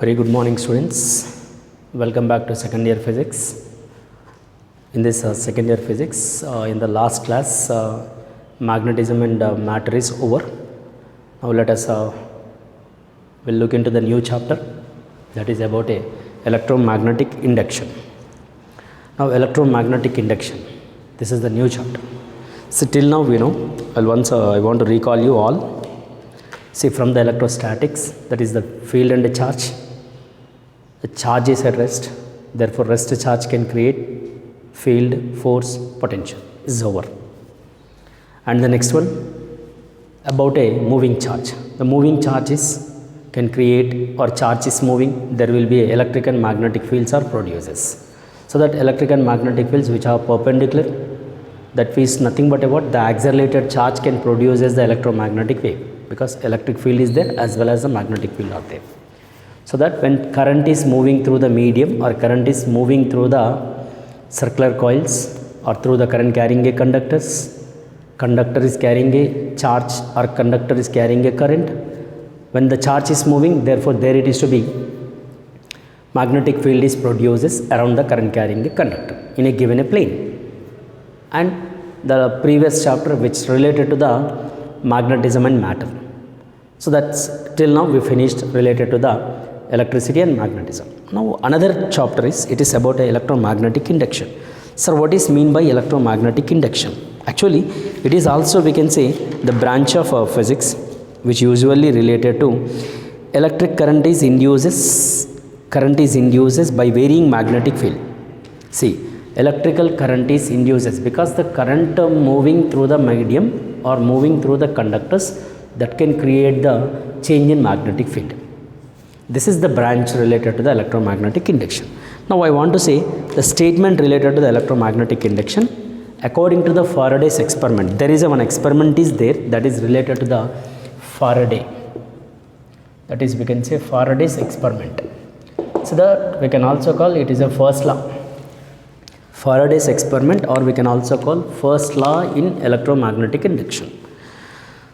Very good morning, students. Welcome back to second year physics. In this second year physics, in the last class, magnetism and matter is over. Now let us we'll look into the new chapter, that is about a electromagnetic induction. Now electromagnetic induction, this is the new chapter. So till now we know, I want to recall you all. See, from the electrostatics, that is the field and the charge. The charge is at rest, therefore rest charge can create field, force, potential. Is over. And the next one about a moving charge. The moving charge can create, or charge is moving, there will be electric and magnetic fields are produces. So that electric and magnetic fields which are perpendicular, that is nothing but about the accelerated charge can produce as the electromagnetic wave, because electric field is there as well as the magnetic field are there. So that when current is moving through the medium, or current is moving through the circular coils, or through the current carrying a conductor is carrying a charge, or conductor is carrying a current. When the charge is moving, therefore there it is to be magnetic field is produces around the current carrying a conductor in a given a plane. And the previous chapter which related to the magnetism and matter. So that's till now we finished related to the electricity and magnetism. Now another chapter is about electromagnetic induction. Sir, what is mean by electromagnetic induction? Actually, it is also, we can say, the branch of physics which usually related to electric current is induces by varying magnetic field. See, electrical current is induces because the current moving through the medium or moving through the conductors, that can create the change in magnetic field. This is the branch related to the electromagnetic induction. Now I want to say the statement related to the electromagnetic induction according to the Faraday's experiment. There is one experiment is there that is related to the Faraday. That is, we can say, Faraday's experiment. So that we can also call it is a first law. Faraday's experiment, or we can also call first law in electromagnetic induction.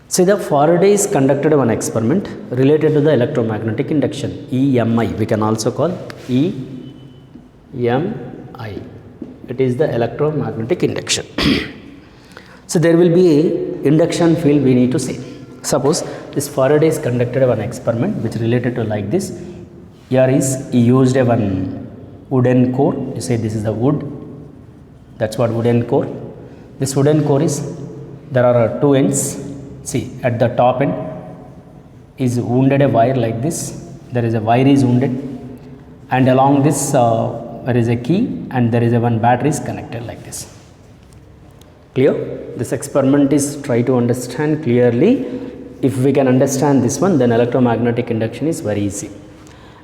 See, the Faraday conducted one experiment related to the electromagnetic induction, EMI. We can also call EMI. It is the electromagnetic induction. So there will be a induction field we need to say. Suppose this Faraday conducted one experiment which related to like this. Here is he used a one wooden core. You say this is the wood. That's what wooden core. This wooden core is, there are two ends. See, at the top end is wounded a wire like this. There is a wire is wounded, and along this there is a key, and there is a one battery is connected like this. Clear? This experiment is try to understand clearly. If we can understand this one, then electromagnetic induction is very easy.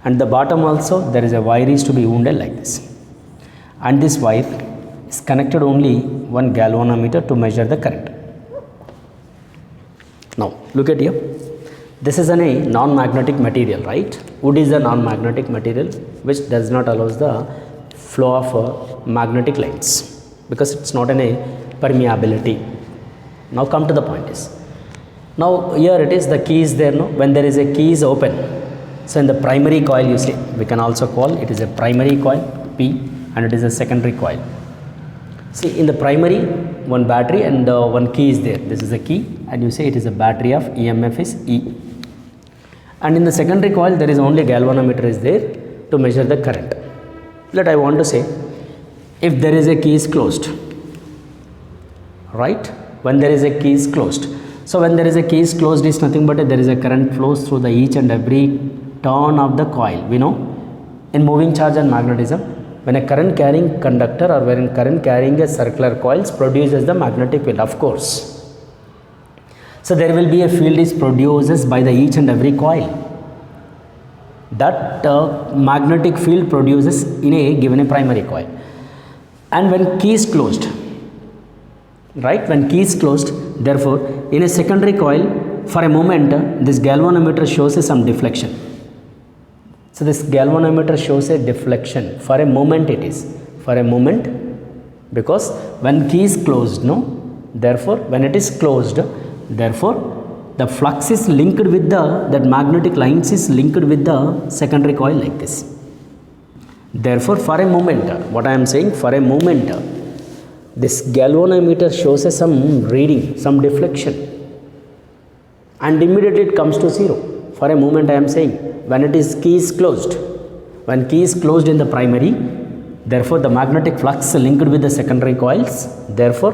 And the bottom also there is a wire is to be wounded like this, and this wire is connected only one galvanometer to measure the current. Now look at here, this is a non-magnetic material, right? Wood is a non-magnetic material which does not allow the flow of magnetic lines because it's not a permeability. Now come to the point is, now here it is, the key is there, no? When there is a key is open, so in the primary coil you see, we can also call it is a primary coil P, and it is a secondary coil. See, in the primary, one battery and one key is there. This is a key, and you say it is a battery of EMF is E. And in the secondary coil, there is only galvanometer is there to measure the current. Let I want to say, if there is a key is closed, right? When there is a key is closed. So when there is a key is closed, is nothing but there is a current flows through the each and every turn of the coil. We know in moving charge and magnetism, when a current carrying conductor or when current carrying a circular coils produces the magnetic field, of course. So there will be a field is produces by the each and every coil. That magnetic field produces in a given a primary coil. And when key is closed, right? When key is closed, therefore in a secondary coil, for a moment this galvanometer shows some deflection. So this galvanometer shows a deflection. For a moment it is. For a moment, because when key is closed, no? Therefore, when it is closed, therefore the flux is linked with the, that magnetic lines is linked with the secondary coil like this. Therefore, for a moment, what I am saying, for a moment, this galvanometer shows us some reading, some deflection, and immediately it comes to 0. For a moment I am saying, when it is key is closed, when key is closed in the primary, therefore the magnetic flux linked with the secondary coils, therefore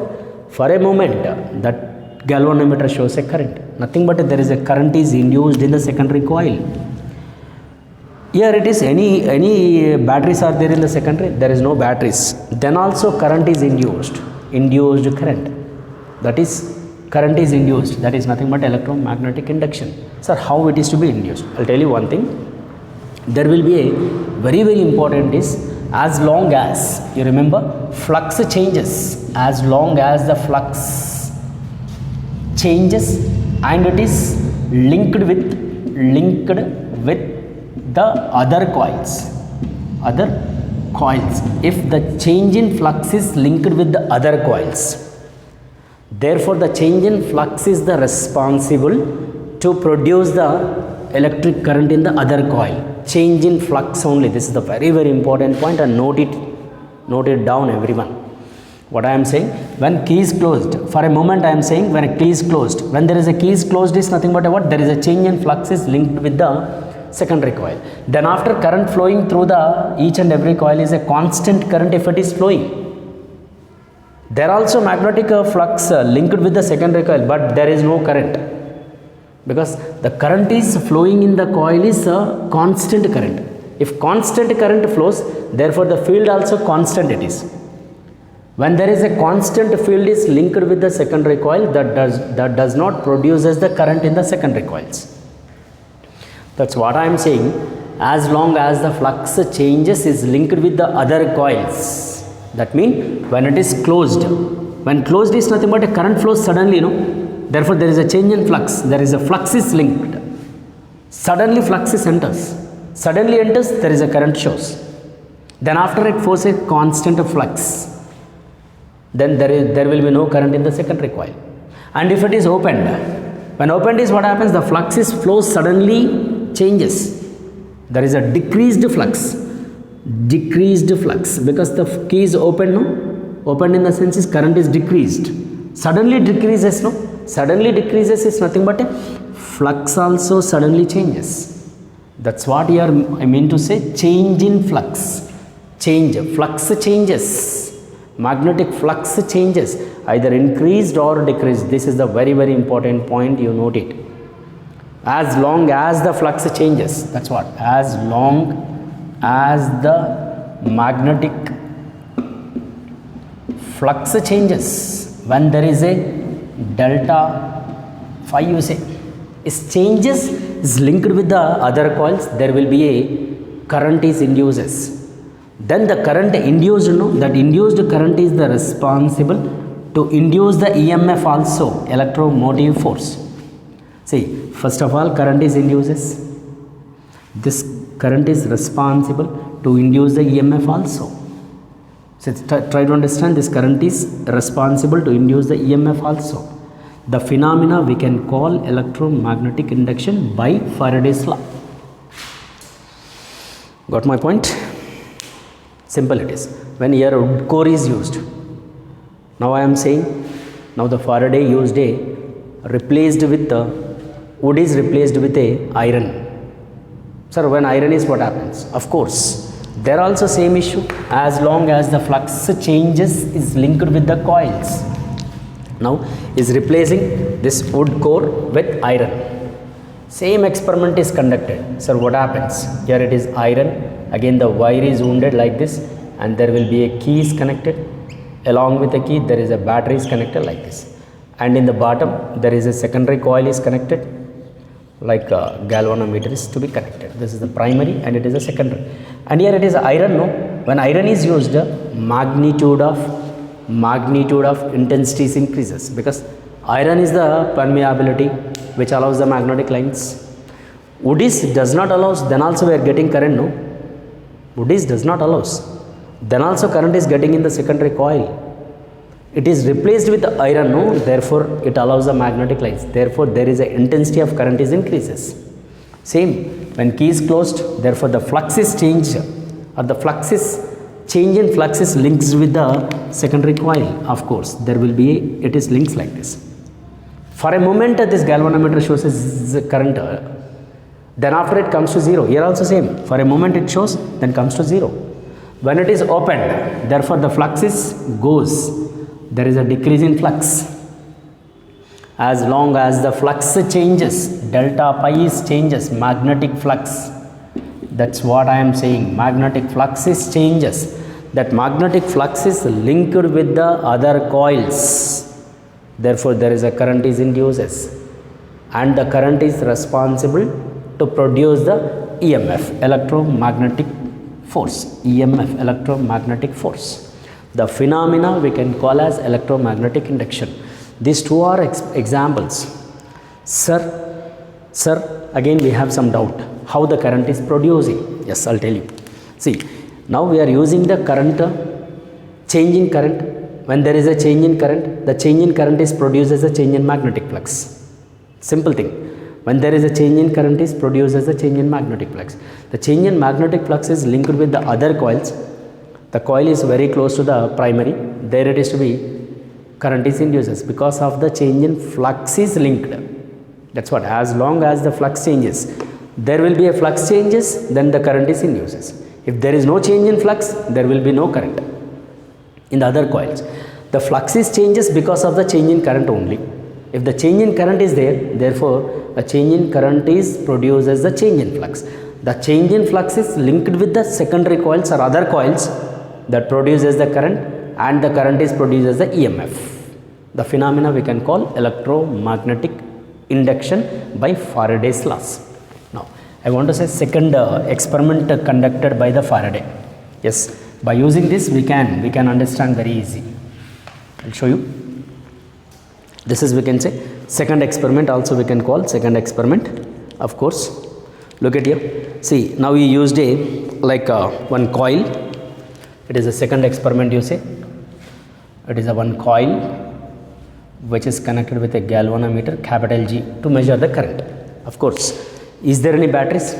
for a moment that galvanometer shows a current, nothing but there is a current is induced in the secondary coil. Here it is, any batteries are there in the secondary? There is no batteries. Then also current is induced current. That is, current is induced. That is nothing but electromagnetic induction. Sir, how it is to be induced? I'll tell you one thing. There will be a very, very important is, as long as, you remember, flux changes, as long as the flux changes and it is linked with the other coils. If the change in flux is linked with the other coils, therefore the change in flux is the responsible to produce the electric current in the other coil. Change in flux only. This is the very, very important point, and note it down, everyone. What I am saying, when key is closed, for a moment I am saying, when a key is closed, when there is a key is closed is nothing but what? There is a change in flux is linked with the secondary coil. Then after current flowing through the each and every coil is a constant current if it is flowing. There also magnetic flux linked with the secondary coil, but there is no current, because the current is flowing in the coil is a constant current. If constant current flows, therefore the field also constant it is. When there is a constant field is linked with the secondary coil, that does not produces the current in the secondary coils. That's what I am saying. As long as the flux changes is linked with the other coils, that means when it is closed, when closed is nothing but a current flows suddenly, therefore there is a change in flux, there is a flux is linked, suddenly flux is enters, there is a current shows, then after it flows a constant flux, then there will be no current in the secondary coil. And if it is opened, when opened is what happens, the flux is flows suddenly changes, there is a decreased flux, because the key is open, opened in the sense is current is decreased, suddenly decreases, is nothing but a flux also suddenly changes. That's what here I mean to say, change in flux, flux changes, magnetic flux changes, either increased or decreased. This is the very, very important point, you note it. As long as the flux changes, that's what, as long as the magnetic flux changes, when there is a delta phi, you say, is changes is linked with the other coils, there will be a current is induces. Then the current induced, that induced current is the responsible to induce the EMF also, electromotive force. See, first of all, current is induces. This current is responsible to induce the EMF also. So try to understand, this current is responsible to induce the EMF also. The phenomena we can call electromagnetic induction by Faraday's law. Got my point? Simple it is. When here wood core is used, now I am saying, now the Faraday used a replaced with the wood is replaced with a iron. Sir, when iron is, what happens? Of course, there also same issue, as long as the flux changes is linked with the coils. Now is replacing this wood core with iron. Same experiment is conducted. Sir, what happens? Here it is iron, again the wire is wounded like this, and there will be a key is connected. Along with the key there is a battery is connected like this, and in the bottom there is a secondary coil is connected, like a galvanometer is to be connected. This is the primary and it is a secondary, and here it is iron. When iron is used, magnitude of intensity increases, because iron is the permeability which allows the magnetic lines. Wood does not allows, then also we are getting current. Wood does not allows, then also current is getting in the secondary coil. it is replaced with iron, no, therefore it allows the magnetic lines, therefore there is a intensity of current is increases. Same, when key is closed, therefore the flux is changed, or the flux is change in flux is linked with the secondary coil. Of course there will be it is links like this. For a moment this galvanometer shows as current, then after it comes to zero. Here also same, for a moment it shows, then comes to zero. When it is opened, therefore the flux is goes, there is a decrease in flux. As long as the flux changes, delta pi is changes, magnetic flux, that's what I am saying, magnetic flux is changes, that magnetic flux is linked with the other coils, therefore there is a current is induces, and the current is responsible to produce the EMF, electromagnetic force, EMF, electromagnetic force. The phenomena we can call as electromagnetic induction. These two are examples. Sir, again we have some doubt, how the current is producing? Yes, I'll tell you. See, now we are using the current, change in current. When there is a change in current, the change in current is produced as a change in magnetic flux. Simple thing. When there is a change in current is produced as a change in magnetic flux. The change in magnetic flux is linked with the other coils. The coil is very close to the primary, there it is to be current is induces, because of the change in flux is linked. That's what, as long as the flux changes, there will be a flux changes, then the current is induces. If there is no change in flux, there will be no current. In the other coils, the flux is changes because of the change in current only. If the change in current is there, therefore a change in current is produced as the change in flux. The change in flux is linked with the secondary coils or other coils that produces the current, and the current is produced as the EMF. The phenomena we can call electromagnetic induction by Faraday's laws. Now I want to say second experiment conducted by the Faraday. Yes, by using this we can understand very easy. I'll show you. This is, we can say, second experiment, also we can call second experiment. Of course, look at here. See, now we used a one coil. It is a second experiment, you say. It is a one coil which is connected with a galvanometer, capital G, to measure the current. Of course, is there any batteries?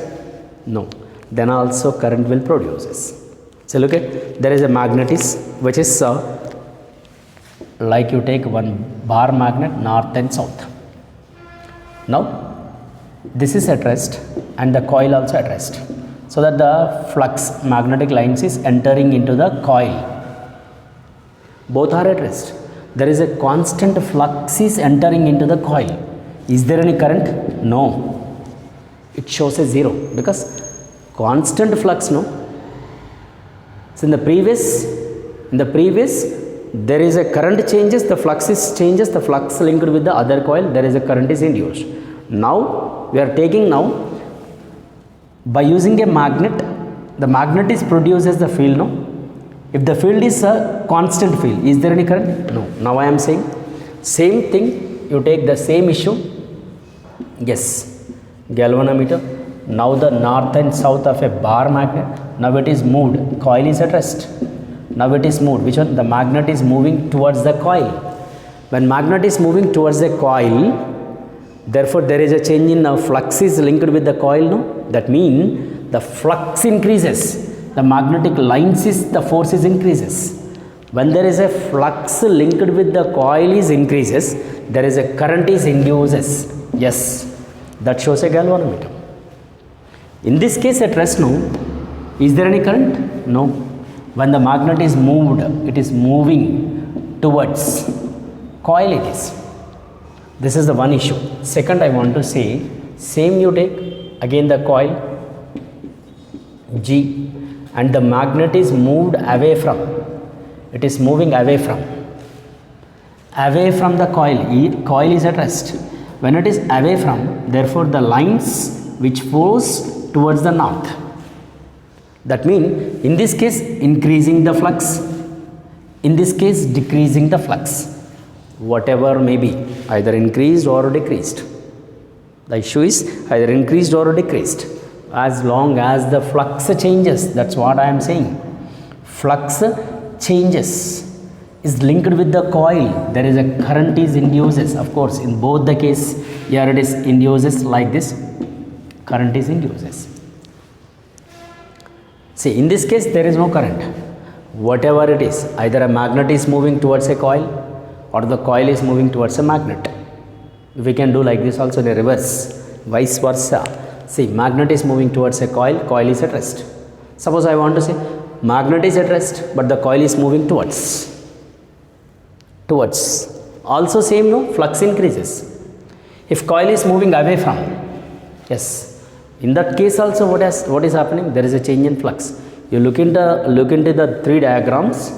No. Then also current will produce. So look at, there is a magnet which is like you take one bar magnet, north and south. Now this is at rest and the coil also at rest, so that the flux, magnetic lines is entering into the coil. Both are at rest. There is a constant flux is entering into the coil. Is there any current? No. It shows a zero because constant flux, no. So in the previous there is a current changes, the flux is changes, the flux linked with the other coil, there is a current is induced. Now we are taking now by using a magnet, the magnet is produced as the field, no. If the field is a constant field, is there any current? No. Now I am saying same thing, you take the same issue. Yes, galvanometer, now the north and south of a bar magnet, now it is moved, coil is at rest. Now it is moved, which one? The magnet is moving towards the coil. When magnet is moving towards the coil, therefore there is a change in flux is linked with the coil, no. That means the flux increases, the magnetic lines is, the force is increases. When there is a flux linked with the coil is increases, there is a current is induces. Yes, that shows a galvanometer. In this case at rest, no. Is there any current? No. When the magnet is moved, it is moving towards coil it is. This is the one issue. Second, I want to say, same you take again the coil G, and the magnet is moved away from, it is moving away from the coil. Coil is at rest. When it is away from, therefore the lines which flows towards the north. That means in this case increasing the flux, in this case decreasing the flux, whatever may be, either increased or decreased. The issue is either increased or decreased, as long as the flux changes. That's what I am saying. Flux changes. is linked with the coil, there is a current is induces. Of course, in both the case, here it is induces like this, current is induces. See, in this case there is no current. Whatever it is, either a magnet is moving towards a coil or the coil is moving towards a magnet. We can do like this also in a reverse, vice versa. See, magnet is moving towards a coil, coil is at rest. Suppose I want to say magnet is at rest but the coil is moving towards. Also same, no, flux increases. If coil is moving away from, yes, in that case also what is happening? There is a change in flux. You look into the three diagrams.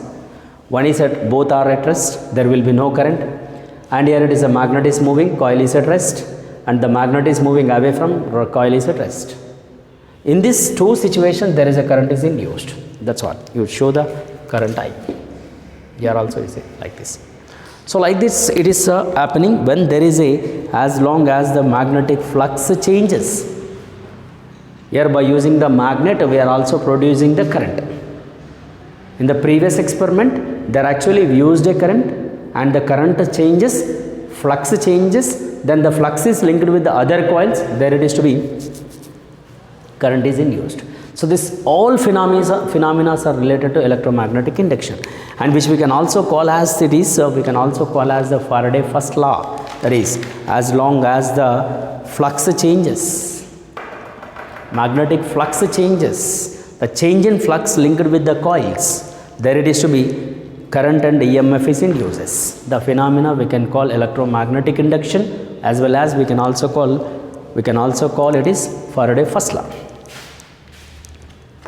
One is at, both are at rest, there will be no current, and here it is a magnet is moving, coil is at rest, and the magnet is moving away from, coil is at rest. In these two situations there is a current is induced. That's what you show the current I. Here also is like this. So like this it is happening when there is a, as long as the magnetic flux changes. Here by using the magnet we are also producing the current. In the previous experiment they actually used a current and the current changes, flux changes, then the flux is linked with the other coils, there it is to be current is induced. So this all phenomena are related to electromagnetic induction, and which we can also call as it is, we can also call as the Faraday first law. That is, as long as the flux changes, magnetic flux changes, the change in flux linked with the coils, there it is to be current and EMF is induces. The phenomena we can call electromagnetic induction, as well as we can also call it is Faraday first law.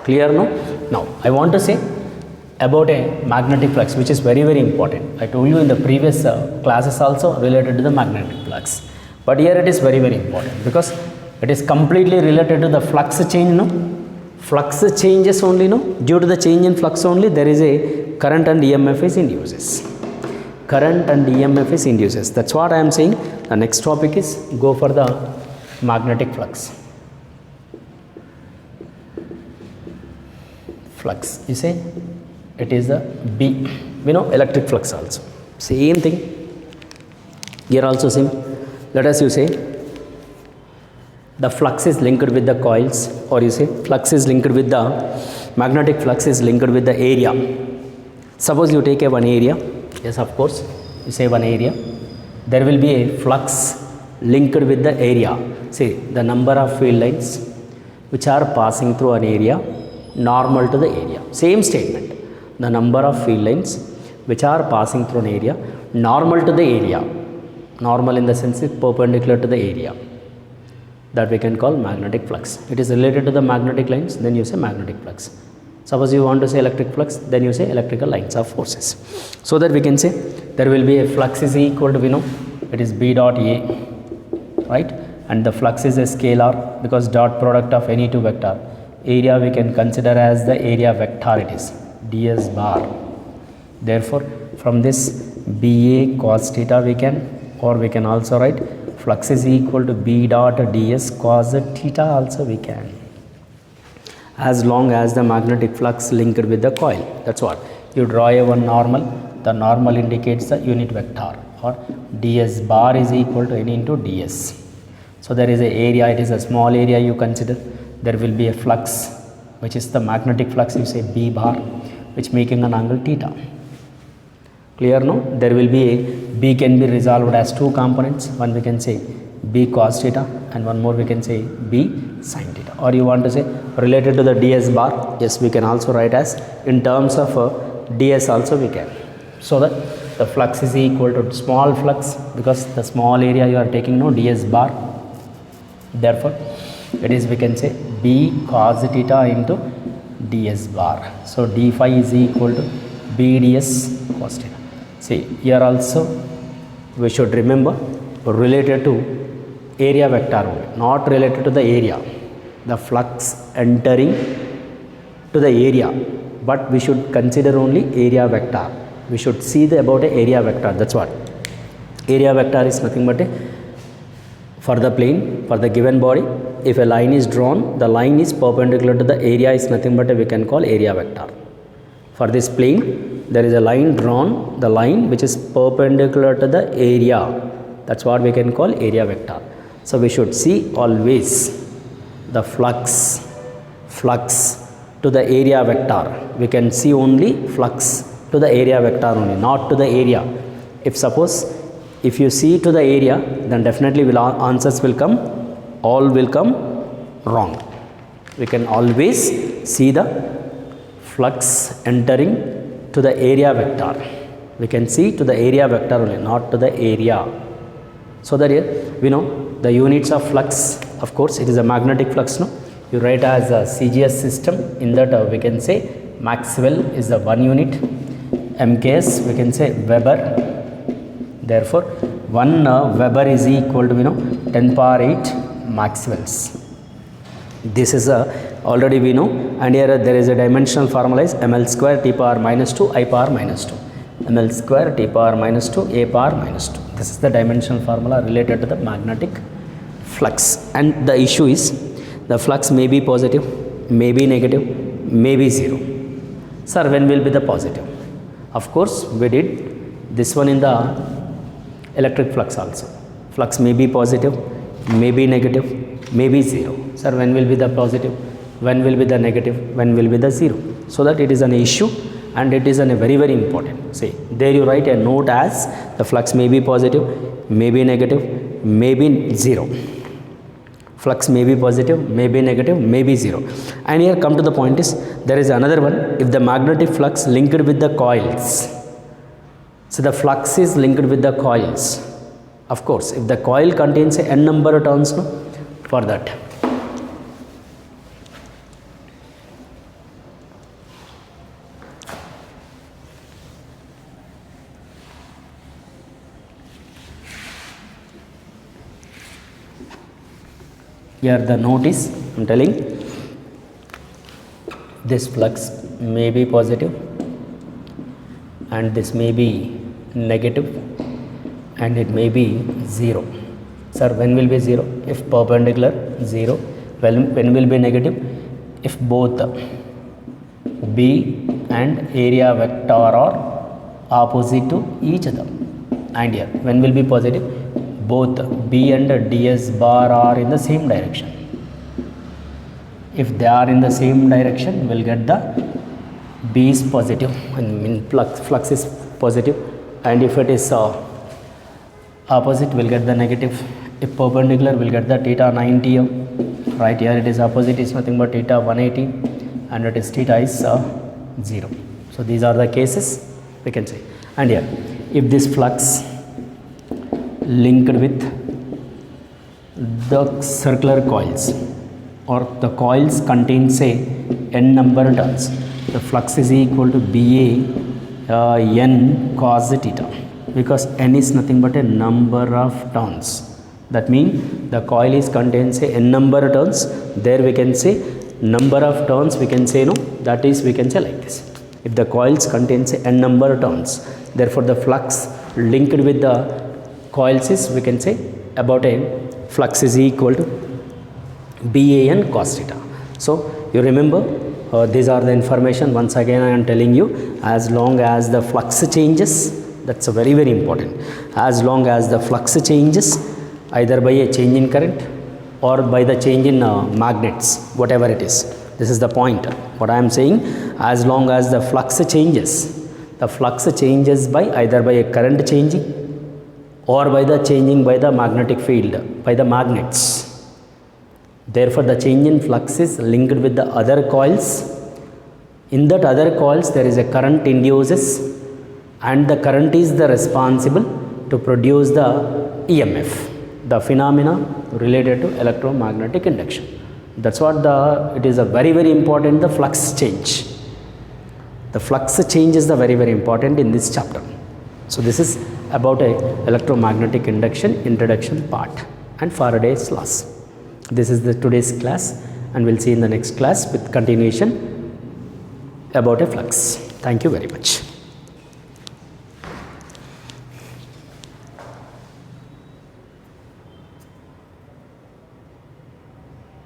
Clear, no? Now I want to say about a magnetic flux, which is very important. I told you in the previous classes also related to the magnetic flux, but here it is very important because it is completely related to the flux change, no? Flux changes only, no? Due to the change in flux only there is a current and EMF is induces. Current and EMF is induces. That's what I am saying. The next topic is go for the magnetic flux. Flux, you say it is the B. We know electric flux also. Same thing. Here also same. Let us you say the flux is linked with the coils, or you say flux is linked with the magnetic flux is linked with the area. Suppose you take a one area. Yes, of course. You say one area. There will be a flux linked with the area. See the number of field lines which are passing through an area normal to the area. Same statement. The number of field lines which are passing through an area normal to the area. Normal in the sense it's perpendicular to the area. That we can call magnetic flux. It is related to the magnetic lines, then you say magnetic flux. Suppose you want to say electric flux, then you say electrical lines of forces. So that we can say there will be a flux is equal to, we know it is B dot A, right? And the flux is a scalar because dot product of any two vector. Area we can consider as the area vector, it is ds bar. Therefore from this BA cos theta we can, or we can also write flux is equal to B dot ds cos theta also we can, as long as the magnetic flux linked with the coil. That's what you draw a one normal. The normal indicates the unit vector, or ds bar is equal to n into ds. So there is a area, it is a small area you consider. There will be a flux which is the magnetic flux, you say B bar, which making an angle theta. Clear, no? There will be a B can be resolved as two components. One we can say B cos theta and one more we can say B sin theta. Or you want to say related to the ds bar, yes, we can also write as in terms of ds also we can. So that the flux is equal to small flux because the small area you are taking, no, ds bar. Therefore it is we can say B cos theta into ds bar. So d phi is equal to B ds cos theta. See here also we should remember related to area vector only, not related to the area. The flux entering to the area, but we should consider only area vector. We should see about a area vector. That's what area vector is, nothing but a for the plane, for the given body. If a line is drawn, the line is perpendicular to the area is nothing but we can call area vector. For this plane, there is a line drawn, the line which is perpendicular to the area, that's what we can call area vector. So we should see always the flux to the area vector. We can see only flux to the area vector only, not to the area. If you see to the area, then definitely answers will come, all will come wrong. We can always see the flux entering to the area vector. We can see to the area vector only, not to the area. So that here we know the units of flux. Of course, it is a magnetic flux. No, you write as a CGS system. In that we can say Maxwell is the 1 unit. MKS we can say Weber. Therefore, 1 Weber is equal to 10 power 8 Maxwells. This is already we know, and here there is a dimensional formula is ml square t power minus 2 I power minus 2. ml square t power minus 2 a power minus 2. This is the dimensional formula related to the magnetic flux. And the issue is the flux may be positive, may be negative, may be 0. Sir, when will be the positive? Of course, we did this one in the electric flux also. Flux may be positive, may be negative, may be 0. Sir, when will be the positive? When will be the negative? When will be the 0? So that it is an issue, and it is a very, very important. See, there you write a note as the flux may be positive, may be negative, may be 0. Flux may be positive, may be negative, may be 0. And here come to the point is, there is another one. If the magnetic flux linked with the coils, so the flux is linked with the coils. Of course, if the coil contains a n number of turns, no, for that. Here the note is, I am telling, this flux may be positive and this may be negative and it may be 0. Sir, when will be 0? If perpendicular, 0. When will be negative? If both B and area vector are opposite to each other. And here, when will be positive? Both B and ds bar are in the same direction. If they are in the same direction, we'll get the B is positive, and flux is positive, and if it is opposite, we'll get the negative. If perpendicular, we'll get the theta 90. Right here it is opposite, is nothing but theta 180, and it is theta is 0. So these are the cases we can say. And here, if this flux linked with the circular coils, or the coils contain say n number of turns, the flux is equal to BA n cos theta, because n is nothing but a number of turns. That means the coil is contains say n number of turns. There we can say number of turns, we can say no, that is we can say like this. If the coils contains n number of turns, therefore the flux linked with the coils is, we can say, about a flux is equal to BAN cos theta. So you remember, these are the information. Once again I am telling you, as long as the flux changes, that's a very, very important. As long as the flux changes, either by a change in current or by the change in magnets, whatever it is. This is the point. What I am saying, as long as the flux changes by either by a current changing or by the changing by the magnetic field, by the magnets. Therefore, the change in flux is linked with the other coils. In that other coils, there is a current induces, and the current is the responsible to produce the EMF, the phenomena related to electromagnetic induction. That's what it is a very, very important, the flux change. The flux change is the very, very important in this chapter. So this is about a electromagnetic induction introduction part and Faraday's laws. This is the today's class, and we'll see in the next class with continuation about a flux. Thank you very much.